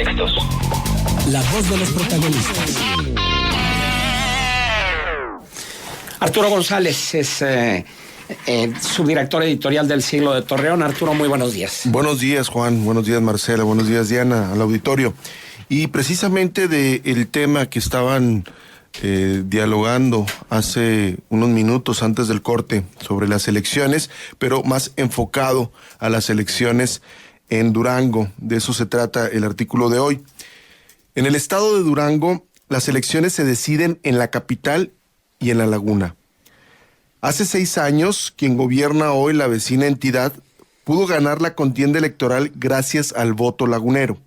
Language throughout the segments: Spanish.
contextos. La voz de los protagonistas. Arturo González es subdirector editorial del Siglo de Torreón. Arturo, muy buenos días. Buenos días, Juan. Buenos días, Marcela. Buenos días, Diana, al auditorio. Y precisamente del tema que estaban dialogando hace unos minutos antes del corte sobre las elecciones, pero más enfocado a las elecciones en Durango. De eso se trata el artículo de hoy. En el estado de Durango, las elecciones se deciden en la capital y en la laguna. Hace 6 años, quien gobierna hoy la vecina entidad pudo ganar la contienda electoral gracias al voto lagunero.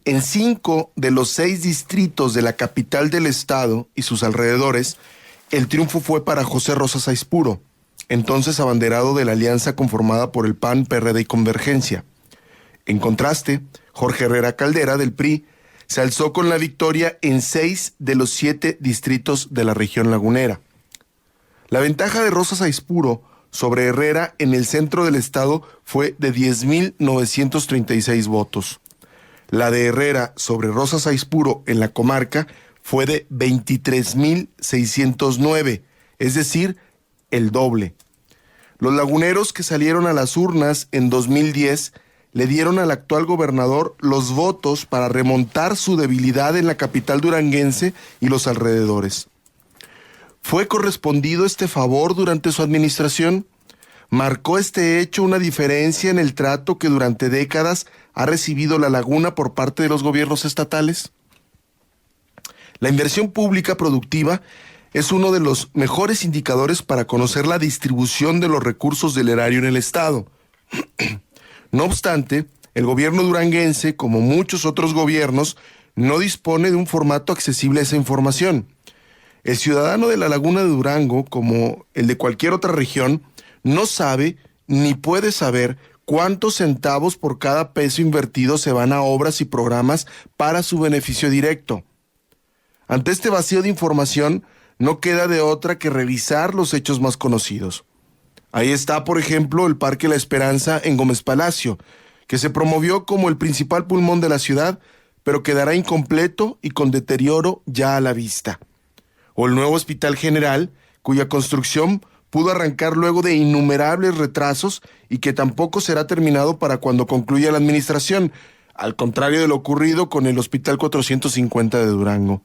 En 5 de los 6 distritos de la capital del estado y sus alrededores, el triunfo fue para José Rosas Aispuro, entonces abanderado de la alianza conformada por el PAN, PRD y Convergencia. En contraste, Jorge Herrera Caldera, del PRI, se alzó con la victoria en 6 de los 7 distritos de la región lagunera. La ventaja de Rosas Aispuro sobre Herrera en el centro del estado fue de 10,936 votos. La de Herrera sobre Rosas Aispuro en la comarca fue de 23,609, es decir, el doble. Los laguneros que salieron a las urnas en 2010 le dieron al actual gobernador los votos para remontar su debilidad en la capital duranguense y los alrededores. ¿Fue correspondido este favor durante su administración? ¿Marcó este hecho una diferencia en el trato que durante décadas ha recibido la laguna por parte de los gobiernos estatales? La inversión pública productiva es uno de los mejores indicadores para conocer la distribución de los recursos del erario en el estado. No obstante, el gobierno duranguense, como muchos otros gobiernos, no dispone de un formato accesible a esa información. El ciudadano de la laguna de Durango, como el de cualquier otra región, no sabe ni puede saber cuántos centavos por cada peso invertido se van a obras y programas para su beneficio directo. Ante este vacío de información, no queda de otra que revisar los hechos más conocidos. Ahí está, por ejemplo, el Parque La Esperanza en Gómez Palacio, que se promovió como el principal pulmón de la ciudad, pero quedará incompleto y con deterioro ya a la vista. O el nuevo Hospital General, cuya construcción pudo arrancar luego de innumerables retrasos y que tampoco será terminado para cuando concluya la administración, al contrario de lo ocurrido con el Hospital 450 de Durango.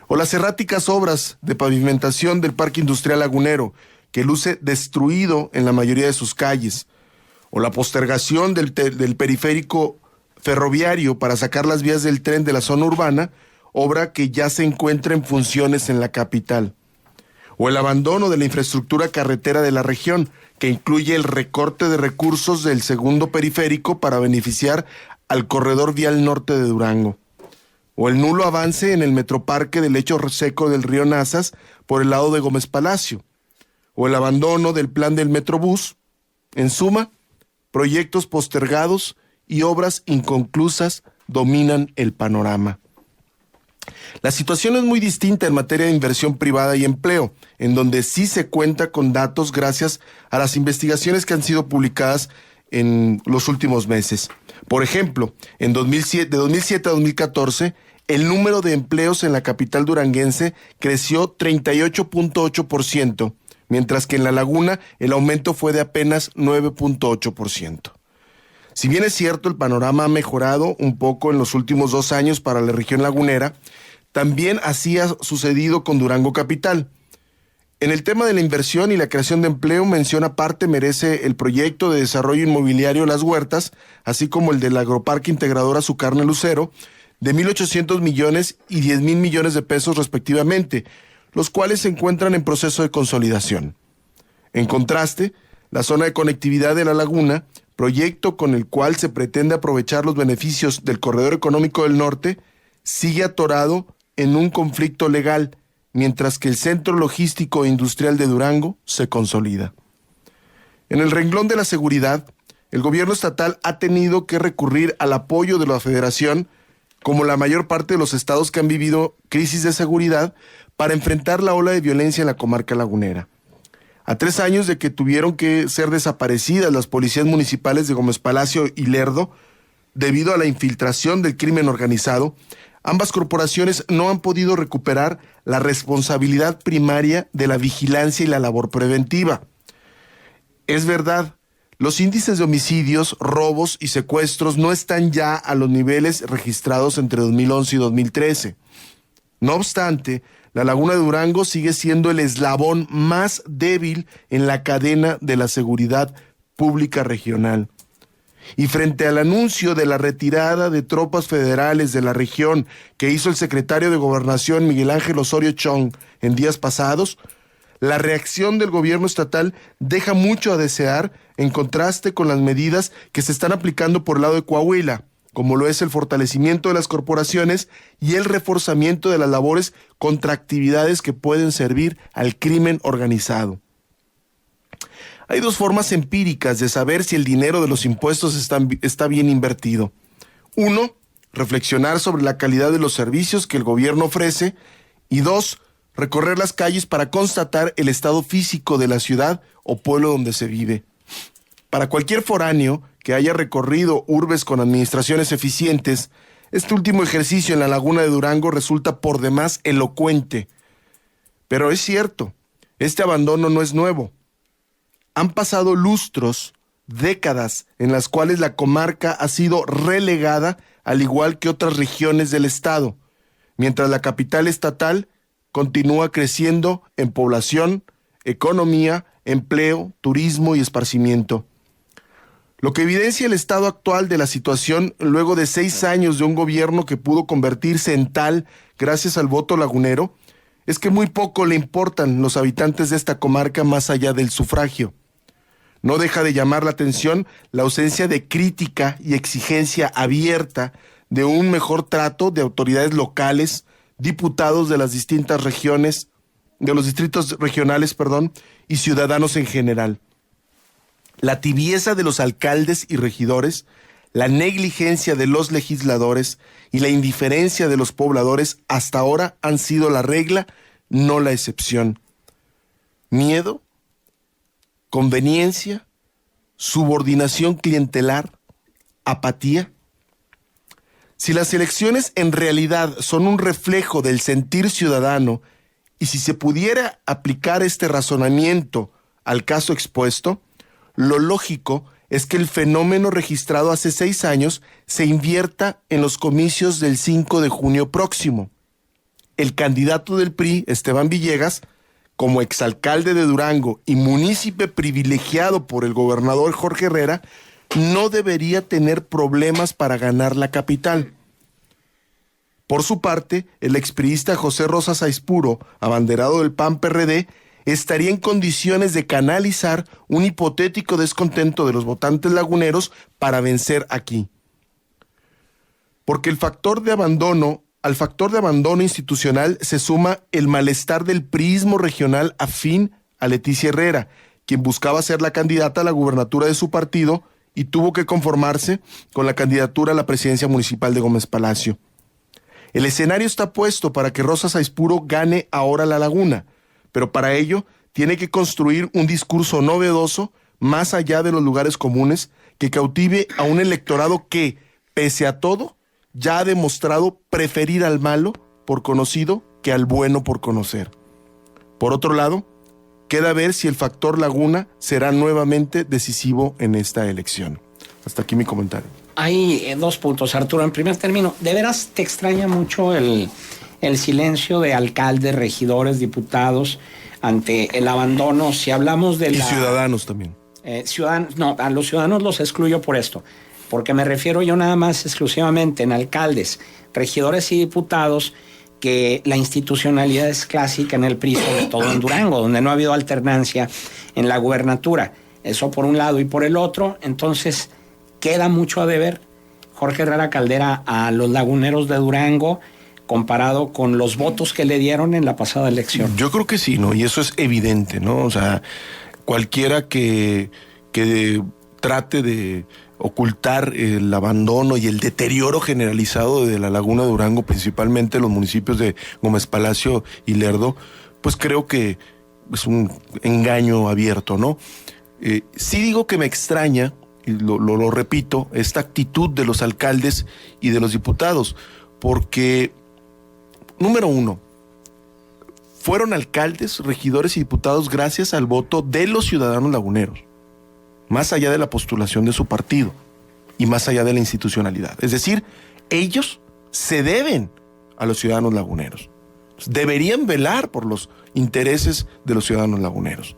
O las erráticas obras de pavimentación del Parque Industrial Lagunero, que luce destruido en la mayoría de sus calles. O la postergación del periférico ferroviario para sacar las vías del tren de la zona urbana, obra que ya se encuentra en funciones en la capital. O el abandono de la infraestructura carretera de la región, que incluye el recorte de recursos del segundo periférico para beneficiar al corredor vial norte de Durango. O el nulo avance en el metroparque del lecho seco del río Nazas por el lado de Gómez Palacio. O el abandono del plan del Metrobús. En suma, proyectos postergados y obras inconclusas dominan el panorama. La situación es muy distinta en materia de inversión privada y empleo, en donde sí se cuenta con datos gracias a las investigaciones que han sido publicadas en los últimos meses. Por ejemplo, de 2007 a 2014, el número de empleos en la capital duranguense creció 38.8%, mientras que en la laguna el aumento fue de apenas 9.8%. Si bien es cierto, el panorama ha mejorado un poco en los últimos 2 años para la región lagunera, también así ha sucedido con Durango Capital. En el tema de la inversión y la creación de empleo, mención aparte merece el proyecto de desarrollo inmobiliario Las Huertas, así como el del agroparque integrador Azucarne Lucero, de 1,800 millones y 10,000 millones de pesos respectivamente, los cuales se encuentran en proceso de consolidación. En contraste, la zona de conectividad de la laguna, proyecto con el cual se pretende aprovechar los beneficios del Corredor Económico del Norte, sigue atorado en un conflicto legal, mientras que el Centro Logístico e Industrial de Durango se consolida. En el renglón de la seguridad, el gobierno estatal ha tenido que recurrir al apoyo de la Federación, como la mayor parte de los estados que han vivido crisis de seguridad, para enfrentar la ola de violencia en la comarca lagunera. A 3 años de que tuvieron que ser desaparecidas las policías municipales de Gómez Palacio y Lerdo, debido a la infiltración del crimen organizado, ambas corporaciones no han podido recuperar la responsabilidad primaria de la vigilancia y la labor preventiva. Es verdad, los índices de homicidios, robos y secuestros no están ya a los niveles registrados entre 2011 y 2013. No obstante, la Laguna de Durango sigue siendo el eslabón más débil en la cadena de la seguridad pública regional. Y frente al anuncio de la retirada de tropas federales de la región que hizo el secretario de Gobernación Miguel Ángel Osorio Chong en días pasados, la reacción del gobierno estatal deja mucho a desear en contraste con las medidas que se están aplicando por el lado de Coahuila, como lo es el fortalecimiento de las corporaciones y el reforzamiento de las labores contra actividades que pueden servir al crimen organizado. Hay dos formas empíricas de saber si el dinero de los impuestos está bien invertido. Uno, reflexionar sobre la calidad de los servicios que el gobierno ofrece. Y dos, recorrer las calles para constatar el estado físico de la ciudad o pueblo donde se vive. Para cualquier foráneo que haya recorrido urbes con administraciones eficientes, este último ejercicio en la Laguna de Durango resulta por demás elocuente. Pero es cierto, este abandono no es nuevo. Han pasado lustros, décadas, en las cuales la comarca ha sido relegada al igual que otras regiones del estado, mientras la capital estatal continúa creciendo en población, economía, empleo, turismo y esparcimiento. Lo que evidencia el estado actual de la situación luego de 6 años de un gobierno que pudo convertirse en tal gracias al voto lagunero, es que muy poco le importan los habitantes de esta comarca más allá del sufragio. No deja de llamar la atención la ausencia de crítica y exigencia abierta de un mejor trato de autoridades locales, diputados de las distintas regiones, de los distritos regionales, y ciudadanos en general. La tibieza de los alcaldes y regidores, la negligencia de los legisladores y la indiferencia de los pobladores hasta ahora han sido la regla, no la excepción. Miedo, conveniencia, subordinación clientelar, apatía. Si las elecciones en realidad son un reflejo del sentir ciudadano y si se pudiera aplicar este razonamiento al caso expuesto, lo lógico es que el fenómeno registrado hace 6 años se invierta en los comicios del 5 de junio próximo. El candidato del PRI, Esteban Villegas, como exalcalde de Durango y munícipe privilegiado por el gobernador Jorge Herrera, no debería tener problemas para ganar la capital. Por su parte, el expriista José Rosas Aispuro, abanderado del PAN-PRD, estaría en condiciones de canalizar un hipotético descontento de los votantes laguneros para vencer aquí. Porque al factor de abandono institucional se suma el malestar del priismo regional afín a Leticia Herrera, quien buscaba ser la candidata a la gubernatura de su partido y tuvo que conformarse con la candidatura a la presidencia municipal de Gómez Palacio. El escenario está puesto para que Rosas Aispuro gane ahora la Laguna, pero para ello tiene que construir un discurso novedoso más allá de los lugares comunes que cautive a un electorado que, pese a todo, ya ha demostrado preferir al malo por conocido que al bueno por conocer. Por otro lado, queda ver si el factor Laguna será nuevamente decisivo en esta elección. Hasta aquí mi comentario. Hay 2 puntos, Arturo. En primer término, ¿de veras te extraña mucho el silencio de alcaldes, regidores, diputados ante el abandono? Si hablamos de y ciudadanos también. No, a los ciudadanos los excluyo por esto, porque me refiero yo nada más exclusivamente en alcaldes, regidores y diputados, que la institucionalidad es clásica en el PRI, sobre todo en Durango, donde no ha habido alternancia en la gubernatura. Eso por un lado. Y por el otro, entonces, queda mucho a deber Jorge Herrera Caldera a los laguneros de Durango comparado con los votos que le dieron en la pasada elección. Yo creo que sí, ¿no? Y eso es evidente, ¿no? O sea, cualquiera que trate de ocultar el abandono y el deterioro generalizado de la Laguna de Durango, principalmente los municipios de Gómez Palacio y Lerdo, pues creo que es un engaño abierto, ¿no? Sí digo que me extraña y lo repito, esta actitud de los alcaldes y de los diputados, porque, número uno, fueron alcaldes, regidores y diputados gracias al voto de los ciudadanos laguneros, más allá de la postulación de su partido y más allá de la institucionalidad. Es decir, ellos se deben a los ciudadanos laguneros. Deberían velar por los intereses de los ciudadanos laguneros.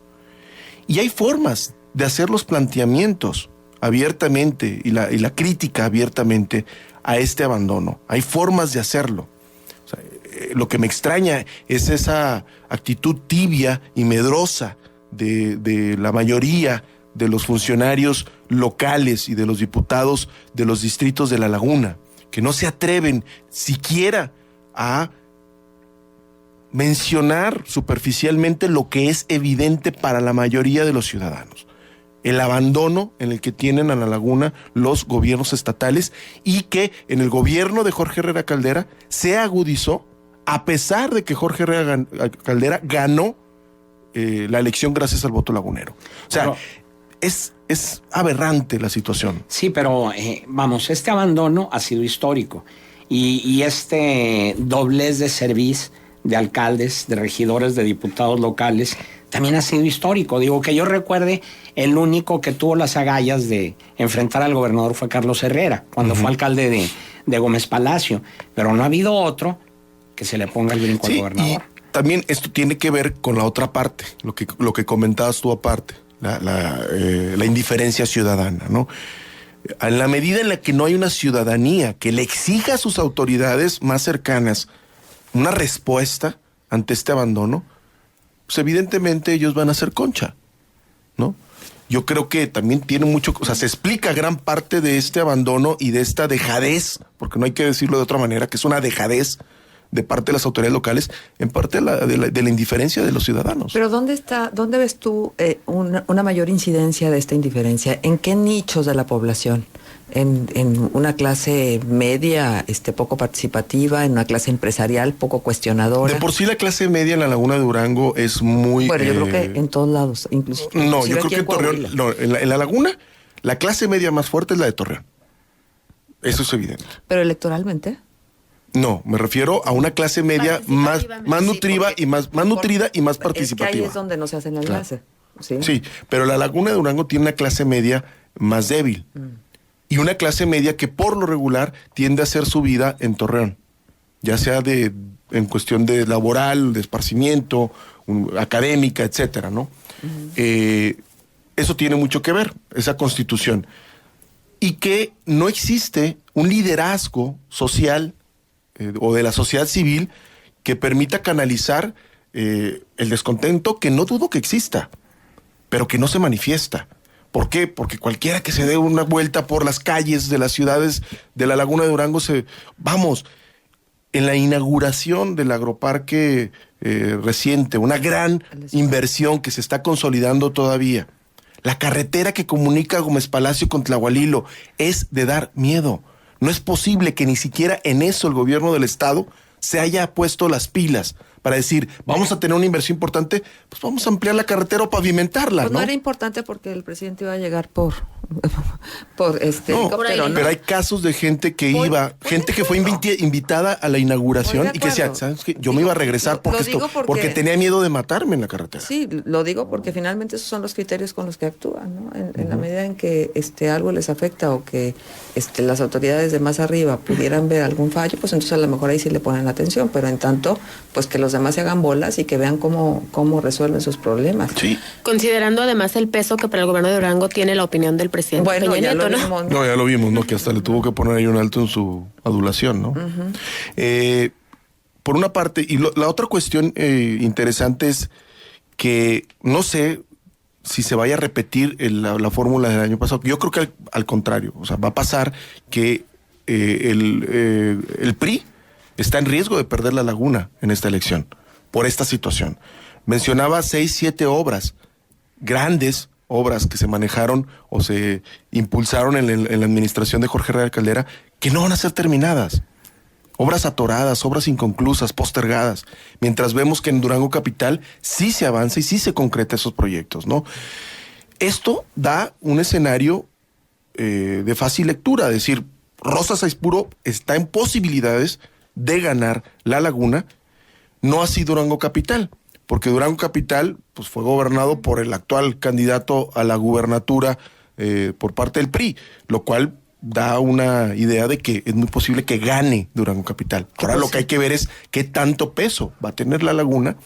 Y hay formas de hacer los planteamientos abiertamente y la crítica abiertamente a este abandono. Hay formas de hacerlo. O sea, lo que me extraña es esa actitud tibia y medrosa de la mayoría de los funcionarios locales y de los diputados de los distritos de La Laguna, que no se atreven siquiera a mencionar superficialmente lo que es evidente para la mayoría de los ciudadanos: el abandono en el que tienen a La Laguna los gobiernos estatales, y que en el gobierno de Jorge Herrera Caldera se agudizó, a pesar de que Jorge Herrera Caldera ganó la elección gracias al voto lagunero. O sea, pero es aberrante la situación. Sí, pero vamos, este abandono ha sido histórico, y este doblez de servicio de alcaldes, de regidores, de diputados locales, también ha sido histórico. Digo, que yo recuerde, el único que tuvo las agallas de enfrentar al gobernador fue Carlos Herrera, cuando fue alcalde de Gómez Palacio, pero no ha habido otro que se le ponga el brinco al gobernador. Y también esto tiene que ver con la otra parte, lo que comentabas tú aparte, la indiferencia ciudadana, ¿no? En la medida en la que no hay una ciudadanía que le exija a sus autoridades más cercanas una respuesta ante este abandono, pues evidentemente ellos van a hacer concha, ¿no? Yo creo que también tiene mucho, o sea, se explica gran parte de este abandono y de esta dejadez, porque no hay que decirlo de otra manera, que es una dejadez de parte de las autoridades locales, en parte de la indiferencia de los ciudadanos. Pero ¿dónde ves tú una mayor incidencia de esta indiferencia? ¿En qué nichos de la población? ¿En una clase media poco participativa, en una clase empresarial poco cuestionadora? De por sí la clase media en la Laguna de Durango es muy... Bueno, yo creo que en todos lados, incluso... No, yo creo que en Torreón... No, en la Laguna, la clase media más fuerte es la de Torreón. Eso es evidente. ¿Pero electoralmente? No, me refiero a una clase media más nutrida y más participativa. Es que ahí es donde no se hace el enlace. Claro. Sí, pero la Laguna de Durango tiene una clase media más débil. Y una clase media que por lo regular tiende a hacer su vida en Torreón, ya sea en cuestión de laboral, de esparcimiento, académica, etcétera, ¿no? Eso tiene mucho que ver, esa constitución. Y que no existe un liderazgo social o de la sociedad civil que permita canalizar el descontento, que no dudo que exista, pero que no se manifiesta. ¿Por qué? Porque cualquiera que se dé una vuelta por las calles de las ciudades de la Laguna de Durango vamos, en la inauguración del agroparque reciente, una gran inversión que se está consolidando todavía. La carretera que comunica Gómez Palacio con Tlahualilo es de dar miedo. No es posible que ni siquiera en eso el gobierno del estado se haya puesto las pilas para decir, vamos a tener una inversión importante, pues vamos a ampliar la carretera o pavimentarla, pues ¿no? No era importante porque el presidente iba a llegar por pero hay casos de gente que gente que fue invitada a la inauguración y que decía, ¿sabes qué? Yo me iba a regresar porque tenía miedo de matarme en la carretera. Sí, lo digo porque finalmente esos son los criterios con los que actúan, ¿no? En la medida en que algo les afecta o que las autoridades de más arriba pudieran ver algún fallo, pues entonces a lo mejor ahí sí le ponen atención, pero en tanto, pues que los demás se hagan bolas y que vean cómo resuelven sus problemas. Sí. Considerando además el peso que para el gobierno de Durango tiene la opinión del presidente Peña Nieto, ya lo ¿no? vimos, ¿no? No, ya lo vimos, ¿no? Que hasta le tuvo que poner ahí un alto en su adulación, ¿no? Por una parte, y la otra cuestión interesante es que no sé si se vaya a repetir la fórmula del año pasado. Yo creo que al contrario, o sea, va a pasar que el PRI está en riesgo de perder la Laguna en esta elección, por esta situación. Mencionaba 6, 7 obras, grandes obras que se manejaron o se impulsaron en la administración de Jorge Herrera Caldera, que no van a ser terminadas. Obras atoradas, obras inconclusas, postergadas, mientras vemos que en Durango Capital sí se avanza y sí se concreta esos proyectos, ¿no? Esto da un escenario de fácil lectura, es decir, Rosa Saizpuro está en posibilidades de ganar La Laguna, no así Durango Capital, porque Durango Capital pues, fue gobernado por el actual candidato a la gubernatura por parte del PRI, lo cual da una idea de que es muy posible que gane Durango Capital. Ahora lo que hay que ver es qué tanto peso va a tener La Laguna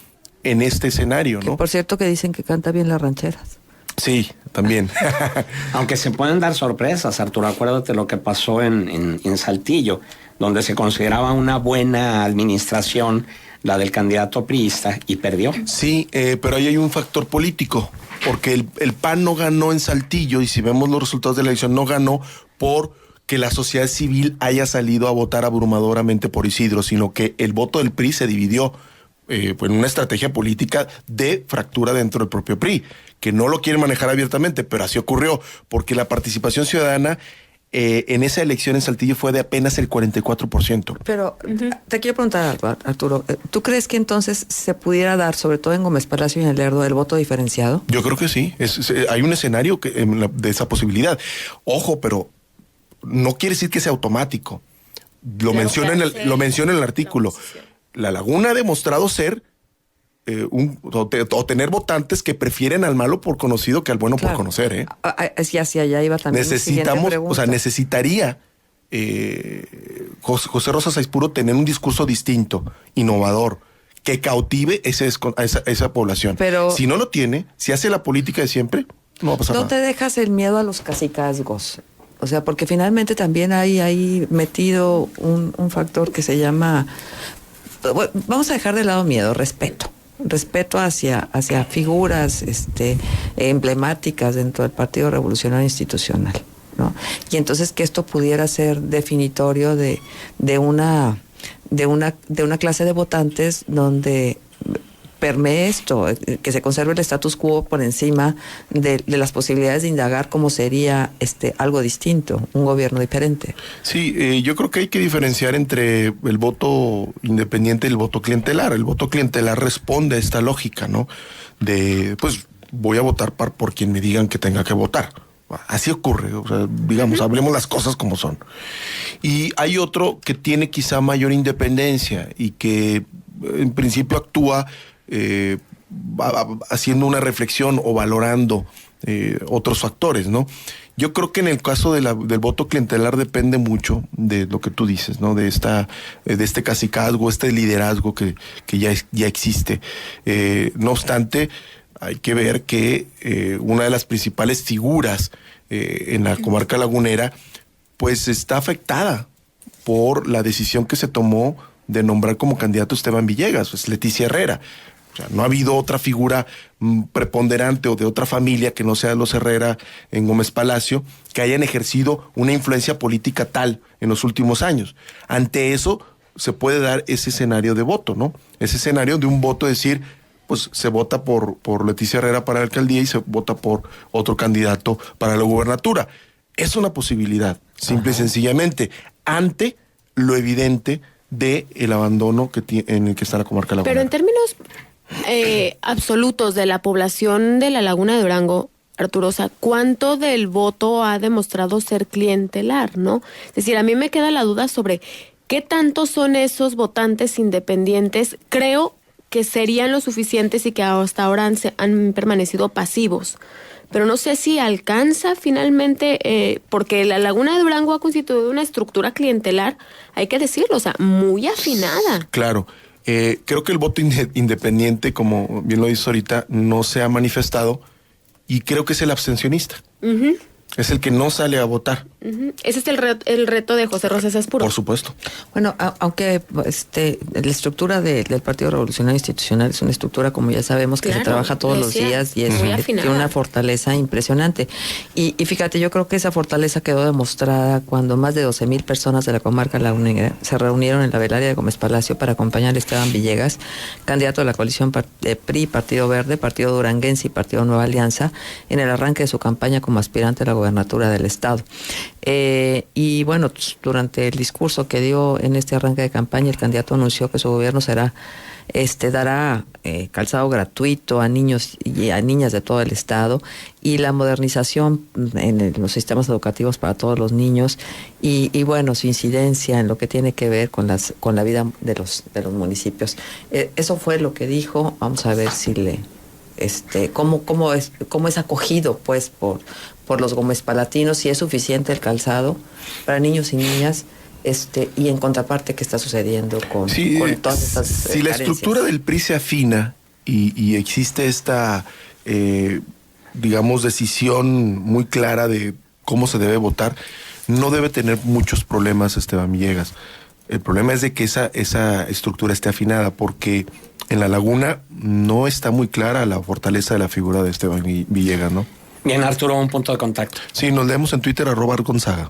en este escenario, ¿no? Que por cierto que dicen que canta bien las rancheras. Sí, también. Aunque se pueden dar sorpresas, Arturo, acuérdate lo que pasó en Saltillo, donde se consideraba una buena administración la del candidato priista y perdió. Sí, pero ahí hay un factor político, porque el PAN no ganó en Saltillo, y si vemos los resultados de la elección, no ganó por que la sociedad civil haya salido a votar abrumadoramente por Isidro, sino que el voto del PRI se dividió en una estrategia política de fractura dentro del propio PRI, que no lo quieren manejar abiertamente, pero así ocurrió, porque la participación ciudadana en esa elección en Saltillo fue de apenas el 44%. Pero te quiero preguntar algo, Arturo. ¿Tú crees que entonces se pudiera dar, sobre todo en Gómez Palacio y en el Lerdo, el voto diferenciado? Yo creo que sí. Hay un escenario de esa posibilidad. Ojo, pero no quiere decir que sea automático. Lo menciona en el artículo. La Laguna ha demostrado ser o tener votantes que prefieren al malo por conocido que al bueno por conocer. Sí, hacia allá iba también. Necesitaría José Rosa Saizpuro tener un discurso distinto, innovador, que cautive a esa población. Pero si no lo tiene, si hace la política de siempre, no va a pasar nada. No te dejas el miedo a los cacicazgos. O sea, porque finalmente también hay ahí metido un factor que se llama... Bueno, vamos a dejar de lado miedo, respeto hacia figuras emblemáticas dentro del Partido Revolucionario Institucional, ¿no? Y entonces que esto pudiera ser definitorio de una clase de votantes donde permee esto, que se conserve el status quo por encima de las posibilidades de indagar cómo sería algo distinto, un gobierno diferente. Sí, yo creo que hay que diferenciar entre el voto independiente y el voto clientelar. El voto clientelar responde a esta lógica, ¿no? De, pues, voy a votar por quien me digan que tenga que votar. Así ocurre, o sea, digamos, hablemos las cosas como son. Y hay otro que tiene quizá mayor independencia y que en principio actúa haciendo una reflexión o valorando otros factores, ¿no? Yo creo que en el caso del voto clientelar depende mucho de lo que tú dices, ¿no? De este cacicazgo, este liderazgo que ya existe. No obstante, hay que ver que una de las principales figuras en la comarca lagunera, pues está afectada por la decisión que se tomó de nombrar como candidato Esteban Villegas, pues Leticia Herrera. O sea, no ha habido otra figura preponderante o de otra familia que no sea los Herrera en Gómez Palacio que hayan ejercido una influencia política tal en los últimos años. Ante eso se puede dar ese escenario de voto, ¿no? Ese escenario de un voto, decir, pues se vota por Leticia Herrera para la alcaldía y se vota por otro candidato para la gubernatura. Es una posibilidad, simple y sencillamente, ante lo evidente de el abandono en el que está la comarca lagunera. Pero en términos absolutos de la población de la Laguna de Durango, Arturo, o sea, ¿cuánto del voto ha demostrado ser clientelar, no? Es decir, a mí me queda la duda sobre qué tantos son esos votantes independientes. Creo que serían lo suficientes y que hasta ahora han permanecido pasivos. Pero no sé si alcanza finalmente, porque la Laguna de Durango ha constituido una estructura clientelar, hay que decirlo, o sea, muy afinada. Claro. Creo que el voto independiente, como bien lo dices ahorita, no se ha manifestado, y creo que es el abstencionista. Uh-huh. Es el que no sale a votar. Uh-huh. Ese es el reto de José Rosa Saizpuro. Por supuesto. Bueno, aunque la estructura del Partido Revolucionario Institucional es una estructura, como ya sabemos, que se trabaja todos los días y tiene una fortaleza impresionante. Y fíjate, yo creo que esa fortaleza quedó demostrada cuando más de 12,000 personas de la comarca lagunera se reunieron en la velaria de Gómez Palacio para acompañar a Esteban Villegas, candidato de la coalición PRI, Partido Verde, Partido Duranguense y Partido Nueva Alianza, en el arranque de su campaña como aspirante a la gobernatura del estado. Y bueno, durante el discurso que dio en este arranque de campaña, el candidato anunció que su gobierno dará calzado gratuito a niños y a niñas de todo el estado, y la modernización en los sistemas educativos para todos los niños, y bueno, su incidencia en lo que tiene que ver con la vida de los municipios. Eso fue lo que dijo. Vamos a ver si cómo es acogido pues por los gómez-palatinos, si es suficiente el calzado para niños y niñas. Y en contraparte, ¿qué está sucediendo con todas estas si la estructura del PRI se afina y existe esta, digamos, decisión muy clara de cómo se debe votar, no debe tener muchos problemas Esteban Villegas. El problema es de que esa estructura esté afinada, porque en La Laguna no está muy clara la fortaleza de la figura de Esteban Villegas, ¿no? Bien, Arturo, un punto de contacto. Sí, nos leemos en Twitter @Gonzaga.